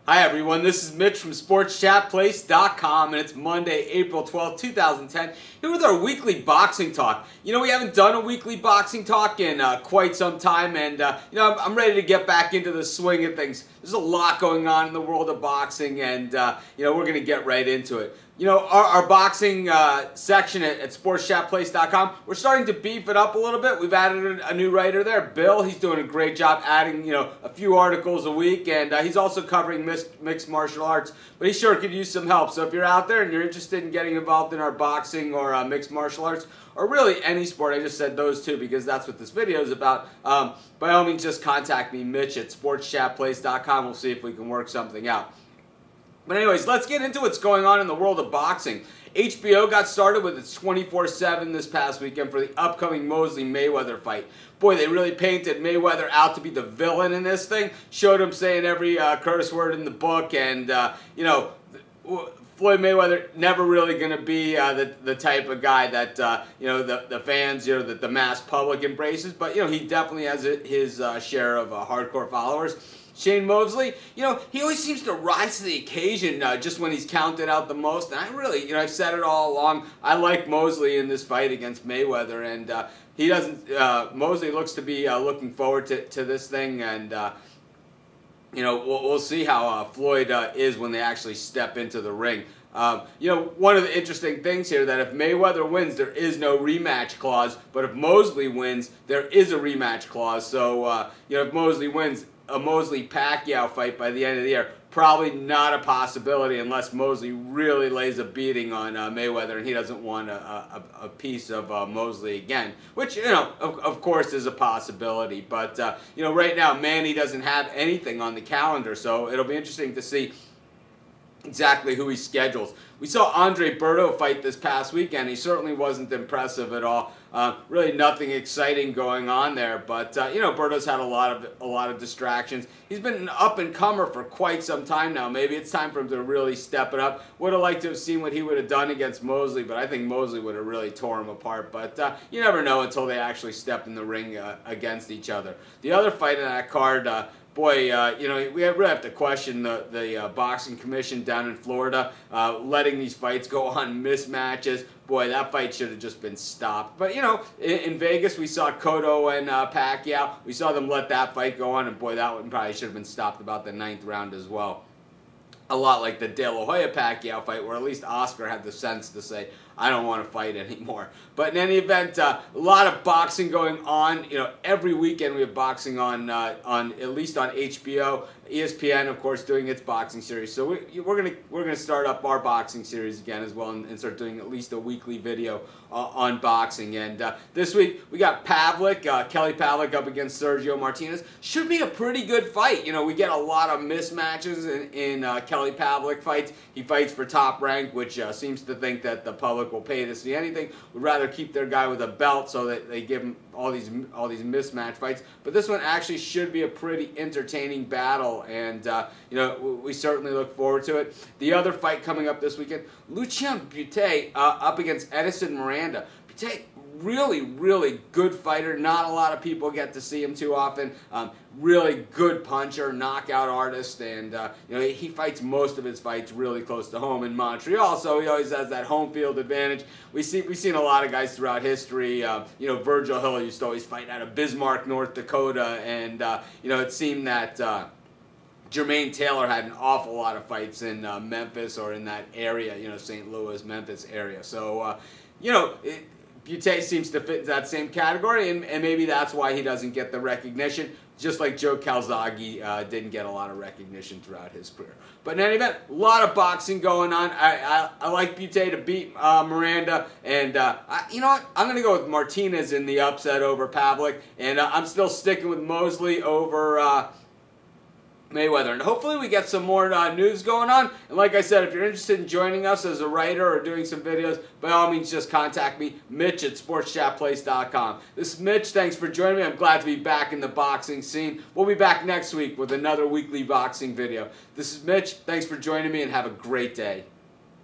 Hi everyone, this is Mitch from SportsChatPlace.com, and it's Monday, April 12th, 2010, here with our weekly boxing talk. You know, we haven't done a weekly boxing talk in quite some time, and I'm ready to get back into the swing of things. There's a lot going on in the world of boxing, and we're going to get right into it. You know, our boxing section at SportsChatPlace.com, we're starting to beef it up a little bit. We've added a new writer there, Bill. He's doing a great job adding, a few articles a week, and he's also covering mixed martial arts. But he sure could use some help. So if you're out there and you're interested in getting involved in our boxing or mixed martial arts, or really any sport, I just said those two because that's what this video is about, by all means just contact me, Mitch at SportsChatPlace.com. We'll see if we can work something out. But anyways, let's get into what's going on in the world of boxing. HBO got started with its 24/7 this past weekend for the upcoming Mosley-Mayweather fight. Boy, they really painted Mayweather out to be the villain in this thing. Showed him saying every curse word in the book, and Floyd Mayweather never really going to be the type of guy that the fans, the mass public embraces. But he definitely has his share of hardcore followers. Shane Mosley, he always seems to rise to the occasion just when he's counted out the most. And I really, I've said it all along, I like Mosley in this fight against Mayweather. And he doesn't, Mosley looks to be looking forward to this thing. And, we'll see how Floyd is when they actually step into the ring. One of the interesting things here that if Mayweather wins, there is no rematch clause. But if Mosley wins, there is a rematch clause. So, if Mosley wins, a Mosley-Pacquiao fight by the end of the year, probably not a possibility unless Mosley really lays a beating on Mayweather and he doesn't want a piece of Mosley again, which, of course is a possibility. But, right now, Manny doesn't have anything on the calendar, so it'll be interesting to see exactly who he schedules. We saw Andre Berto fight this past weekend. He certainly wasn't impressive at all. Really nothing exciting going on there, but Berto's had a lot of distractions. He's been an up-and-comer for quite some time now. Maybe it's time for him to really step it up. Would have liked to have seen what he would have done against Mosley, but I think Mosley would have really tore him apart. But you never know until they actually step in the ring against each other. The other fight in that card, we really have to question the boxing commission down in Florida, letting these fights go on mismatches. Boy, that fight should have just been stopped. But, in Vegas, we saw Cotto and Pacquiao. We saw them let that fight go on, and boy, that one probably should have been stopped about the 9th round as well. A lot like the De La Hoya-Pacquiao fight, where at least Oscar had the sense to say, I don't want to fight anymore. But in any event, a lot of boxing going on. Every weekend we have boxing on at least on HBO, ESPN, of course, doing its boxing series. So we're gonna start up our boxing series again as well, and start doing at least a weekly video on boxing. And this week we got Kelly Pavlik up against Sergio Martinez. Should be a pretty good fight. We get a lot of mismatches in Kelly Pavlik fights. He fights for top rank, which seems to think that the public will pay to see anything. Would rather keep their guy with a belt so that they give him all these mismatch fights. But this one actually should be a pretty entertaining battle, and we certainly look forward to it. The other fight coming up this weekend, Lucian Butte up against Edison Miranda. Butte, really good fighter. Not a lot of people get to see him too often. Really good puncher, knockout artist, and he fights most of his fights really close to home in Montreal, so he always has that home field advantage. We've seen a lot of guys throughout history. Virgil Hill used to always fight out of Bismarck, North Dakota, and it seemed that Jermaine Taylor had an awful lot of fights in Memphis or in that area, St. Louis, Memphis area. So, Butte seems to fit that same category, and maybe that's why he doesn't get the recognition, just like Joe Calzaghe didn't get a lot of recognition throughout his career. But in any event, a lot of boxing going on. I like Butte to beat Miranda, and you know what? I'm going to go with Martinez in the upset over Pavlik, and I'm still sticking with Mosley over Mayweather. And hopefully we get some more news going on. And like I said, if you're interested in joining us as a writer or doing some videos, by all means just contact me, Mitch at SportsChatPlace.com. This is Mitch. Thanks for joining me. I'm glad to be back in the boxing scene. We'll be back next week with another weekly boxing video. This is Mitch. Thanks for joining me, and have a great day.